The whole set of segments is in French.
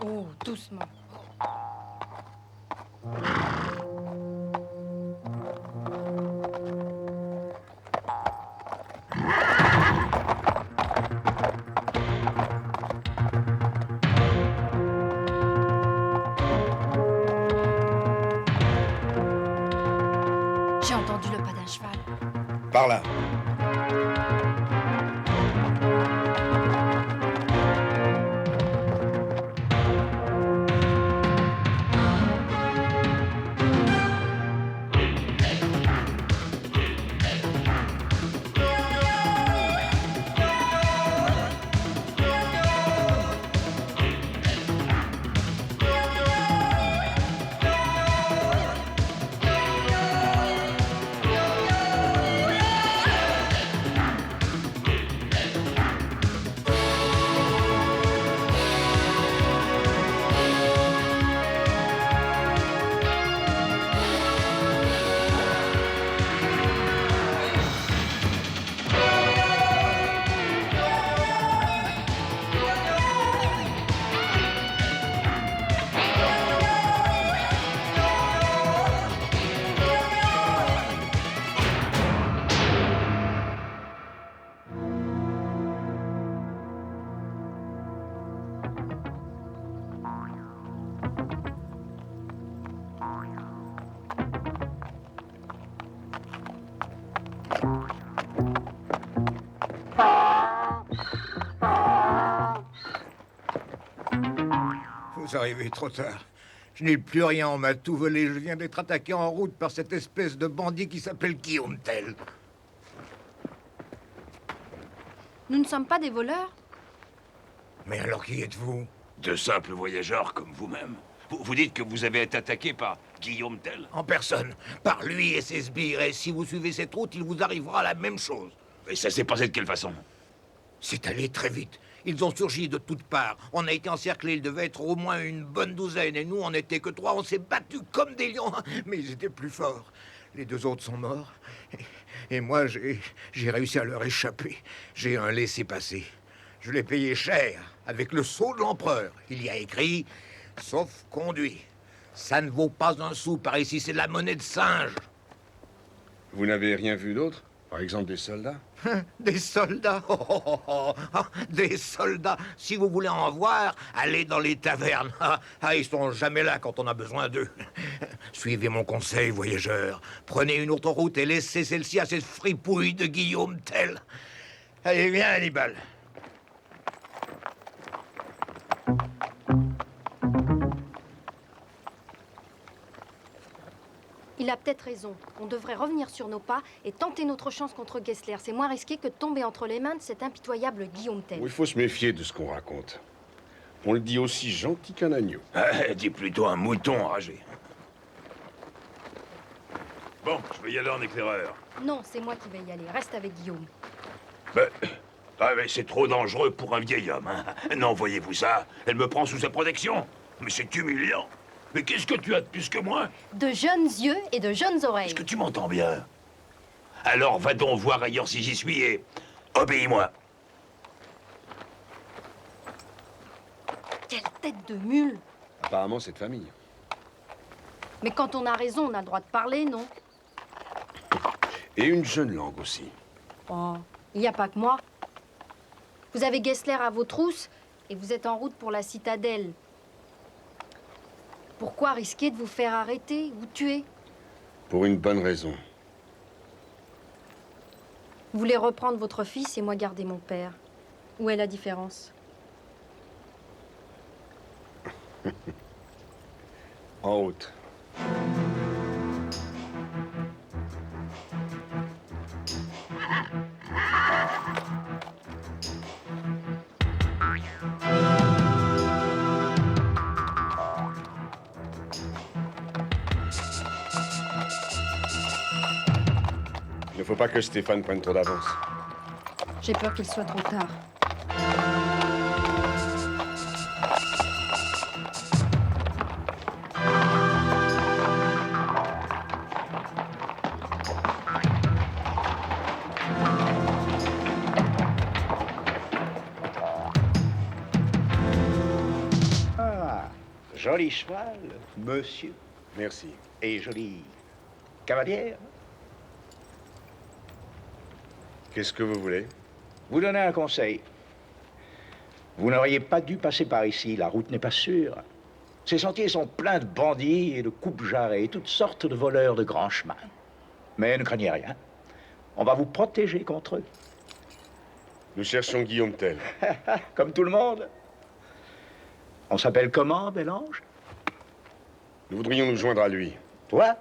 Oh, doucement. J'ai entendu le pas d'un cheval. Par là. Vous arrivez trop tard. Je n'ai plus rien, on m'a tout volé. Je viens d'être attaqué en route par cette espèce de bandit qui s'appelle Guillaume Tell. Nous ne sommes pas des voleurs? Mais alors qui êtes-vous? De simples voyageurs comme vous-même. Vous dites que vous avez été attaqué par Guillaume Tell? En personne. Par lui et ses sbires. Et si vous suivez cette route, il vous arrivera la même chose. Et ça s'est passé de quelle façon? C'est allé très vite. Ils ont surgi de toutes parts. On a été encerclés, il devait être au moins une bonne douzaine. Et nous, on n'était que 3. On s'est battus comme des lions. Mais ils étaient plus forts. Les 2 autres sont morts. Et moi, j'ai réussi à leur échapper. J'ai un laissez-passer. Je l'ai payé cher, avec le sceau de l'empereur. Il y a écrit « Sauf conduit ». Ça ne vaut pas un sou par ici, c'est de la monnaie de singe. Vous n'avez rien vu d'autre? Par exemple des soldats? Des soldats? Des soldats. Si vous voulez en voir, allez dans les tavernes. Ils sont jamais là quand on a besoin d'eux. Suivez mon conseil, voyageurs. Prenez une autre route et laissez celle-ci à cette fripouille de Guillaume Tell. Allez, viens, Hannibal. Il a peut-être raison. On devrait revenir sur nos pas et tenter notre chance contre Gessler. C'est moins risqué que de tomber entre les mains de cet impitoyable Guillaume Tell. Il faut se méfier de ce qu'on raconte. On le dit aussi gentil qu'un agneau. Dis plutôt un mouton enragé. Bon, je vais y aller en éclaireur. Non, c'est moi qui vais y aller. Reste avec Guillaume. Mais c'est trop dangereux pour un vieil homme. Hein. Non, voyez-vous ça? Elle me prend sous sa protection. Mais c'est humiliant. Mais qu'est-ce que tu as de plus que moi? De jeunes yeux et de jeunes oreilles. Est-ce que tu m'entends bien? Alors va donc voir ailleurs si j'y suis et obéis-moi. Quelle tête de mule! Apparemment, c'est de famille. Mais quand on a raison, on a le droit de parler, non? Et une jeune langue aussi. Oh, il n'y a pas que moi. Vous avez Gessler à vos trousses et vous êtes en route pour la citadelle. Pourquoi risquer de vous faire arrêter ou tuer? Pour une bonne raison. Vous voulez reprendre votre fils et moi garder mon père. Où est la différence? En route. Il ne faut pas que Stéphane prenne trop d'avance. J'ai peur qu'il soit trop tard. Ah, Joli cheval, monsieur. Merci. Et jolie cavalière. Qu'est-ce que vous voulez? Vous donnez un conseil. Vous n'auriez pas dû passer par ici, la route n'est pas sûre. Ces sentiers sont pleins de bandits et de coupes-jarrets et toutes sortes de voleurs de grands chemins. Mais ne craignez rien. On va vous protéger contre eux. Nous cherchons Guillaume Tell. Comme tout le monde. On s'appelle comment, Bel-Ange? Nous voudrions nous joindre à lui. Toi?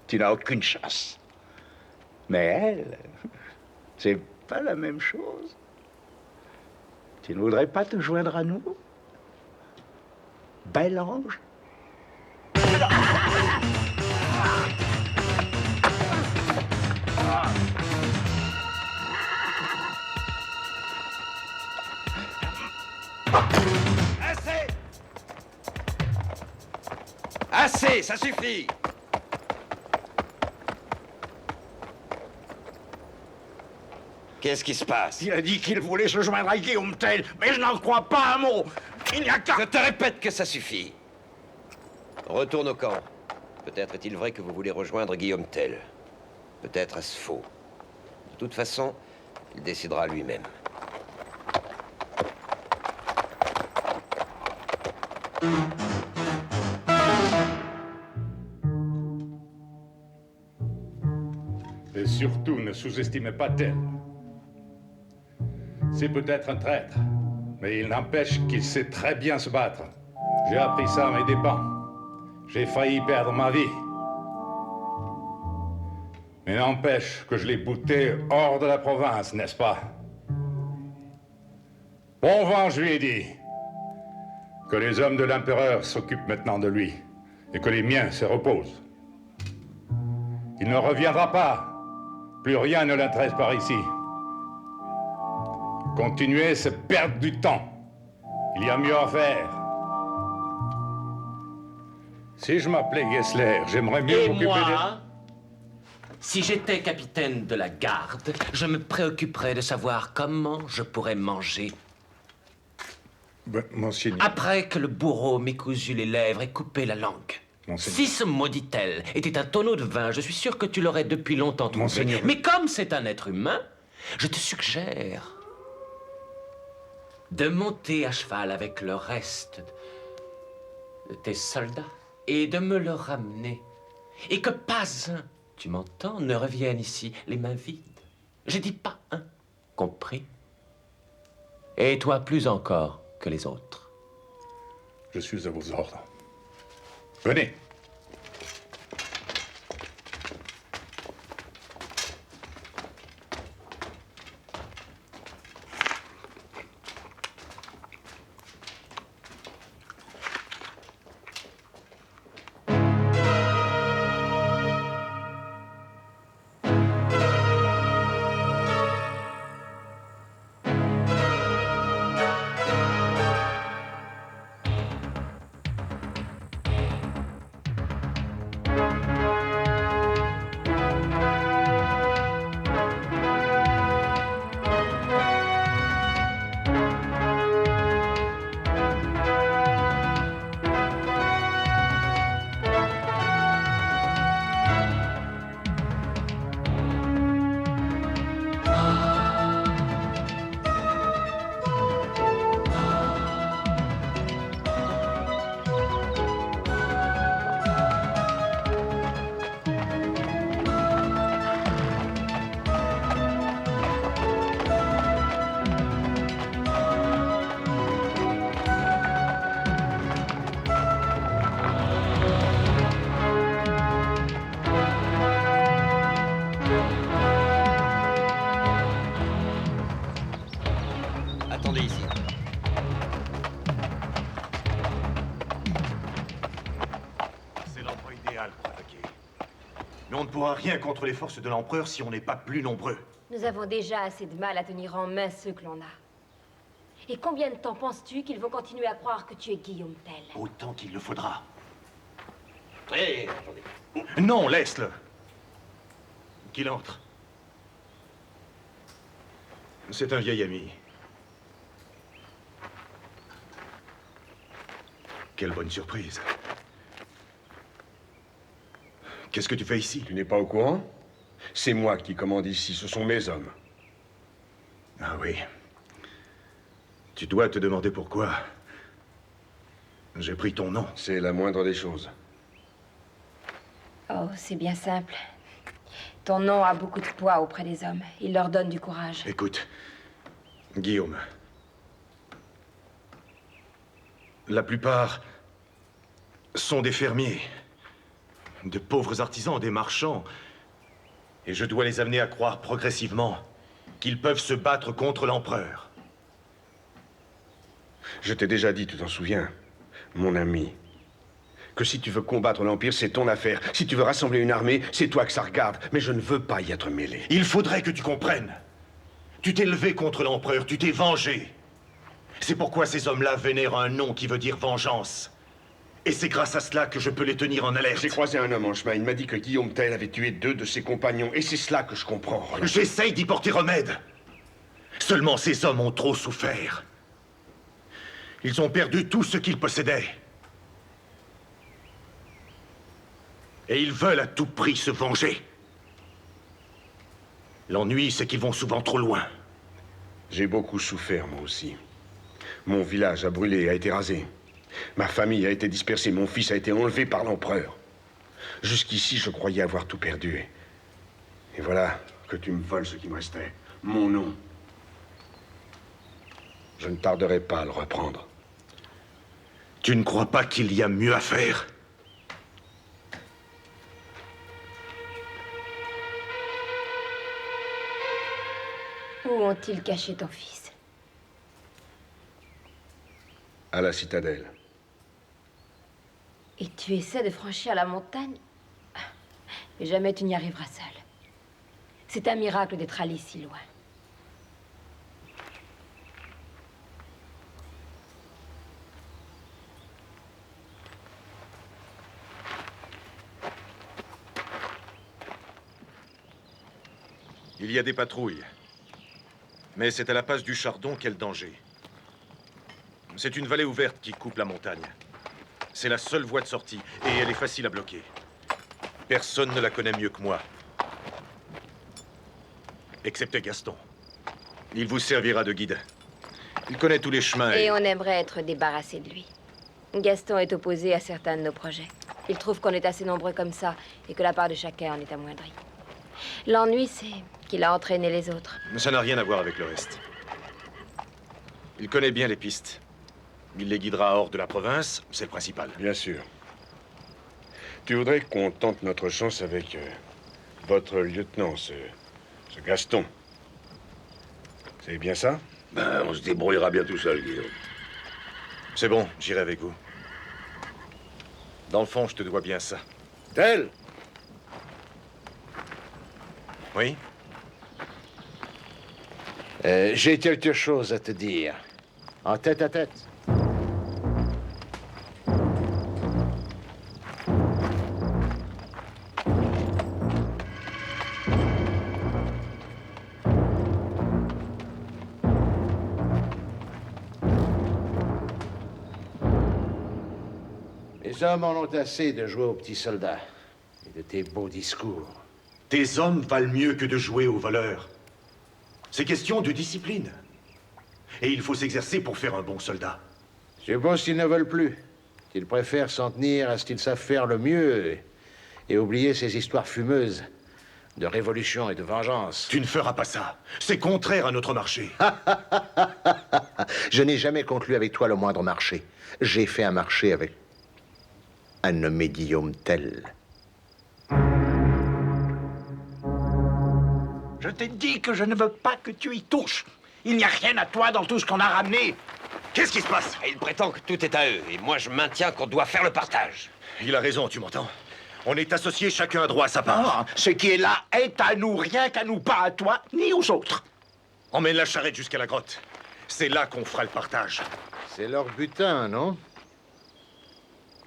Tu n'as aucune chance. Mais elle, c'est pas la même chose. Tu ne voudrais pas te joindre à nous? Bel-Ange? Assez! Assez, ça suffit! Qu'est-ce qui se passe? Il a dit qu'il voulait se joindre à Guillaume Tell, mais je n'en crois pas un mot. Il n'y a qu'à... Je te répète que ça suffit. Retourne au camp. Peut-être est-il vrai que vous voulez rejoindre Guillaume Tell. Peut-être est-ce faux. De toute façon, il décidera lui-même. Et surtout, ne sous-estimez pas Tell. C'est peut-être un traître, mais il n'empêche qu'il sait très bien se battre. J'ai appris ça à mes dépens. J'ai failli perdre ma vie. Mais n'empêche que je l'ai bouté hors de la province, n'est-ce pas? Bon vent, je lui ai dit. Que les hommes de l'empereur s'occupent maintenant de lui et que les miens se reposent. Il ne reviendra pas. Plus rien ne l'intéresse par ici. Continuer, c'est perdre du temps. Il y a mieux à faire. Si je m'appelais Gessler, j'aimerais mieux Et m'occuper moi, si j'étais capitaine de la garde, je me préoccuperais de savoir comment je pourrais manger. Monseigneur. Après que le bourreau m'ait cousu les lèvres et coupé la langue. Monseigneur. Si ce maudit Tell était un tonneau de vin, je suis sûr que tu l'aurais depuis longtemps trouvé. Monseigneur. Mais comme c'est un être humain, je te suggère de monter à cheval avec le reste de tes soldats et de me le ramener. Et que pas un, tu m'entends, ne revienne ici les mains vides. J'ai dit pas un, compris? Et toi plus encore que les autres. Je suis à vos ordres. Venez. Attendez ici. C'est l'endroit idéal pour attaquer. Mais on ne pourra rien contre les forces de l'Empereur si on n'est pas plus nombreux. Nous avons déjà assez de mal à tenir en main ceux que l'on a. Et combien de temps penses-tu qu'ils vont continuer à croire que tu es Guillaume Tell? Autant qu'il le faudra. Hé, attendez. Non, laisse-le. Qu'il entre. C'est un vieil ami. Quelle bonne surprise. Qu'est-ce que tu fais ici? Tu n'es pas au courant? C'est moi qui commande ici, ce sont mes hommes. Ah oui. Tu dois te demander pourquoi. J'ai pris ton nom. C'est la moindre des choses. Oh, c'est bien simple. Ton nom a beaucoup de poids auprès des hommes. Il leur donne du courage. Écoute, Guillaume. La plupart sont des fermiers, de pauvres artisans, des marchands. Et je dois les amener à croire progressivement qu'ils peuvent se battre contre l'empereur. Je t'ai déjà dit, tu t'en souviens, mon ami, que si tu veux combattre l'Empire, c'est ton affaire. Si tu veux rassembler une armée, c'est toi que ça regarde. Mais je ne veux pas y être mêlé. Il faudrait que tu comprennes. Tu t'es levé contre l'empereur, tu t'es vengé. C'est pourquoi ces hommes-là vénèrent un nom qui veut dire vengeance. Et c'est grâce à cela que je peux les tenir en alerte. J'ai croisé un homme en chemin, il m'a dit que Guillaume Tell avait tué 2 de ses compagnons. Et c'est cela que je comprends. J'essaye d'y porter remède. Seulement ces hommes ont trop souffert. Ils ont perdu tout ce qu'ils possédaient. Et ils veulent à tout prix se venger. L'ennui, c'est qu'ils vont souvent trop loin. J'ai beaucoup souffert, moi aussi. Mon village a brûlé, a été rasé. Ma famille a été dispersée, mon fils a été enlevé par l'empereur. Jusqu'ici, je croyais avoir tout perdu. Et voilà que tu me voles ce qui me restait. Mon nom. Je ne tarderai pas à le reprendre. Tu ne crois pas qu'il y a mieux à faire? Où ont-ils caché ton fils? À la citadelle. Et tu essaies de franchir la montagne? Mais jamais tu n'y arriveras seul. C'est un miracle d'être allé si loin. Il y a des patrouilles. Mais c'est à la passe du Chardon qu'est le danger. C'est une vallée ouverte qui coupe la montagne. C'est la seule voie de sortie, et elle est facile à bloquer. Personne ne la connaît mieux que moi. Excepté Gaston. Il vous servira de guide. Il connaît tous les chemins Et on aimerait être débarrassé de lui. Gaston est opposé à certains de nos projets. Il trouve qu'on est assez nombreux comme ça, et que la part de chacun en est amoindrie. L'ennui, c'est qu'il a entraîné les autres. Ça n'a rien à voir avec le reste. Il connaît bien les pistes. Il les guidera hors de la province, c'est le principal. Bien sûr. Tu voudrais qu'on tente notre chance avec votre lieutenant, ce Gaston. C'est bien ça? Ben, on se débrouillera bien tout seul, Guillaume. C'est bon, j'irai avec vous. Dans le fond, je te dois bien ça. Tell! Oui? J'ai quelque chose à te dire. En tête à tête. Les hommes en ont assez de jouer aux petits soldats et de tes beaux discours. Tes hommes valent mieux que de jouer aux voleurs. C'est question de discipline. Et il faut s'exercer pour faire un bon soldat. Je pense qu'ils ne veulent plus. Qu'ils préfèrent s'en tenir à ce qu'ils savent faire le mieux et oublier ces histoires fumeuses de révolution et de vengeance. Tu ne feras pas ça. C'est contraire à notre marché. Je n'ai jamais conclu avec toi le moindre marché. J'ai fait un marché avec un nommé Guillaume Tell. Je t'ai dit que je ne veux pas que tu y touches. Il n'y a rien à toi dans tout ce qu'on a ramené. Qu'est-ce qui se passe? Il prétend que tout est à eux, et moi je maintiens qu'on doit faire le partage. Il a raison, tu m'entends? On est associés, chacun a droit à sa part. Ce qui est là est à nous, rien qu'à nous, pas à toi ni aux autres. Emmène la charrette jusqu'à la grotte. C'est là qu'on fera le partage. C'est leur butin, non?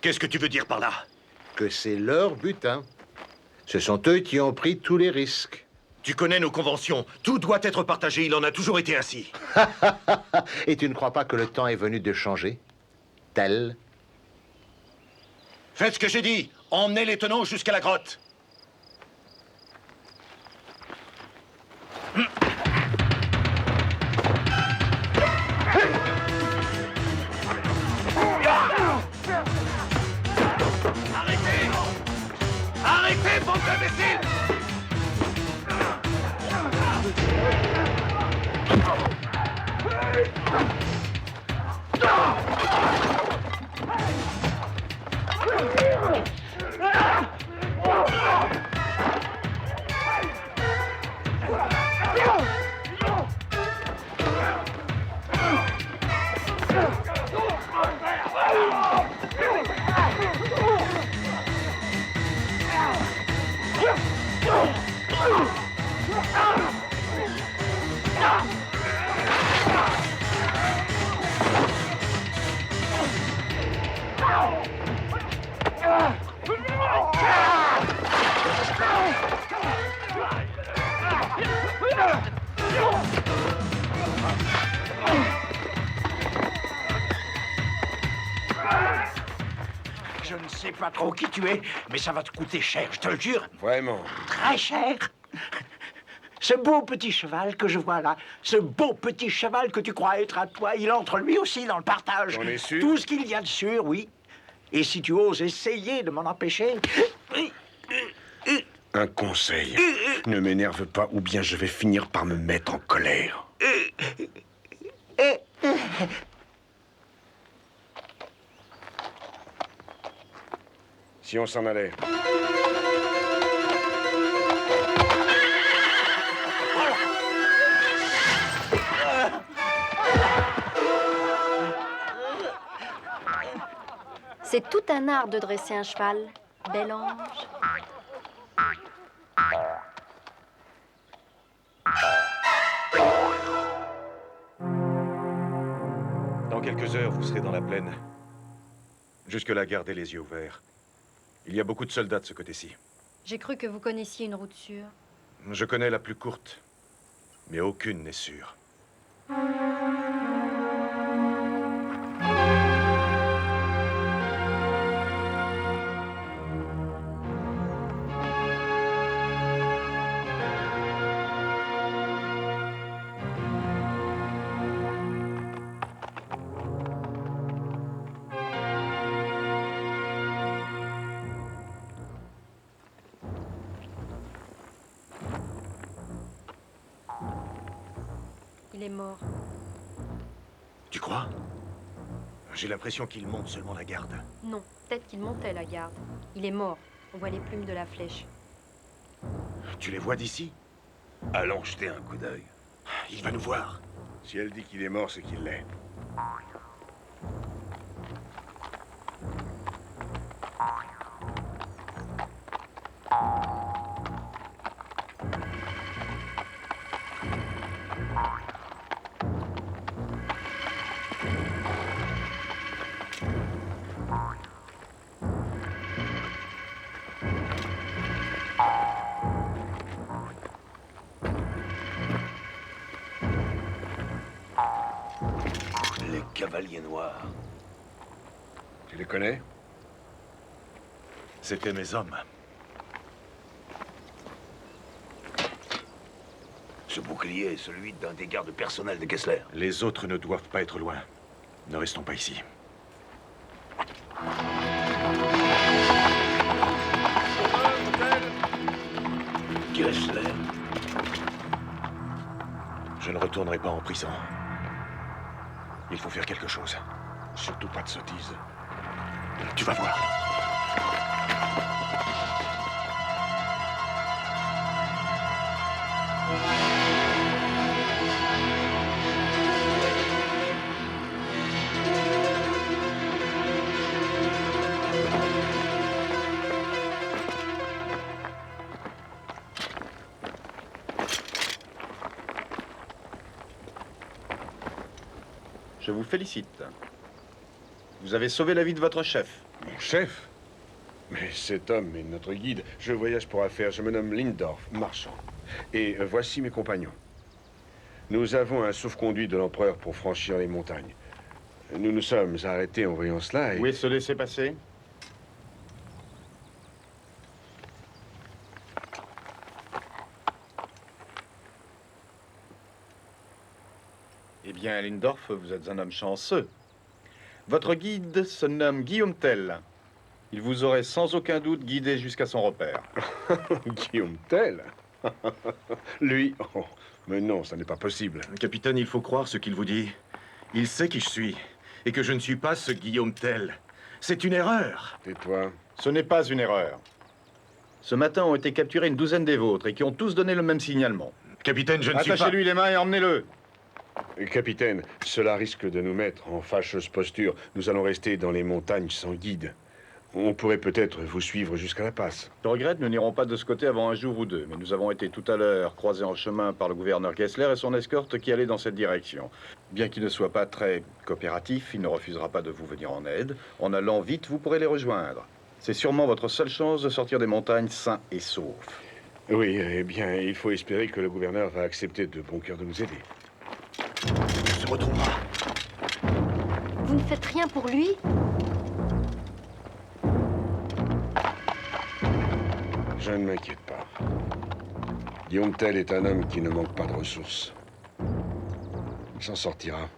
Qu'est-ce que tu veux dire par là? Que c'est leur butin. Ce sont eux qui ont pris tous les risques. Tu connais nos conventions. Tout doit être partagé. Il en a toujours été ainsi. Et tu ne crois pas que le temps est venu de changer? Tel? Faites ce que j'ai dit. Emmenez les tenons jusqu'à la grotte. Arrêtez! Arrêtez, bande d'imbéciles! Je ne sais pas trop qui tu es, mais ça va te coûter cher, je te le jure. Vraiment. Très cher. Ce beau petit cheval que je vois là, ce beau petit cheval que tu crois être à toi, il entre lui aussi dans le partage. J'en ai sûr. Tout ce qu'il y a de sûr, oui. Et si tu oses essayer de m'en empêcher... Un conseil. Ne m'énerve pas ou bien je vais finir par me mettre en colère. Si on s'en allait. C'est tout un art de dresser un cheval, bel ange. Dans quelques heures, vous serez dans la plaine. Jusque-là, gardez les yeux ouverts. Il y a beaucoup de soldats de ce côté-ci. J'ai cru que vous connaissiez une route sûre. Je connais la plus courte, mais aucune n'est sûre. Il est mort. Tu crois? J'ai l'impression qu'il monte seulement la garde. Non, peut-être qu'il montait la garde. Il est mort. On voit les plumes de la flèche. Tu les vois d'ici? Allons jeter un coup d'œil. Il va nous voir. Si elle dit qu'il est mort, c'est qu'il l'est. Les cavaliers noirs. Tu les connais? C'étaient mes hommes. Ce bouclier est celui d'un des gardes personnels de Gessler. Les autres ne doivent pas être loin. Ne restons pas ici. Gessler? Je ne retournerai pas en prison. Il faut faire quelque chose. Surtout pas de sottises. Tu vas voir. Je vous félicite. Vous avez sauvé la vie de votre chef. Mon chef? Mais cet homme est notre guide. Je voyage pour affaires. Je me nomme Lindorf, marchand. Et voici mes compagnons. Nous avons un sauf-conduit de l'empereur pour franchir les montagnes. Nous nous sommes arrêtés en voyant cela et... Où est ce laissez-passer? Eh bien, Lindorf, vous êtes un homme chanceux. Votre guide se nomme Guillaume Tell. Il vous aurait sans aucun doute guidé jusqu'à son repère. Guillaume Tell? Lui? Oh, mais non, ça n'est pas possible. Capitaine, il faut croire ce qu'il vous dit. Il sait qui je suis, et que je ne suis pas ce Guillaume Tell. C'est une erreur. Tais-toi. Ce n'est pas une erreur. Ce matin ont été capturés une douzaine des vôtres et qui ont tous donné le même signalement. Capitaine, je ne suis pas... Attachez-lui les mains et emmenez-le. Capitaine, cela risque de nous mettre en fâcheuse posture. Nous allons rester dans les montagnes sans guide. On pourrait peut-être vous suivre jusqu'à la passe. Je regrette, nous n'irons pas de ce côté avant un jour ou deux, mais nous avons été tout à l'heure croisés en chemin par le gouverneur Gessler et son escorte qui allait dans cette direction. Bien qu'il ne soit pas très coopératif, il ne refusera pas de vous venir en aide. En allant vite, vous pourrez les rejoindre. C'est sûrement votre seule chance de sortir des montagnes sains et saufs. Oui, eh bien, il faut espérer que le gouverneur va accepter de bon cœur de nous aider. On se retrouvera. Vous ne faites rien pour lui? Je ne m'inquiète pas. Guillaume Tell est un homme qui ne manque pas de ressources. Il s'en sortira.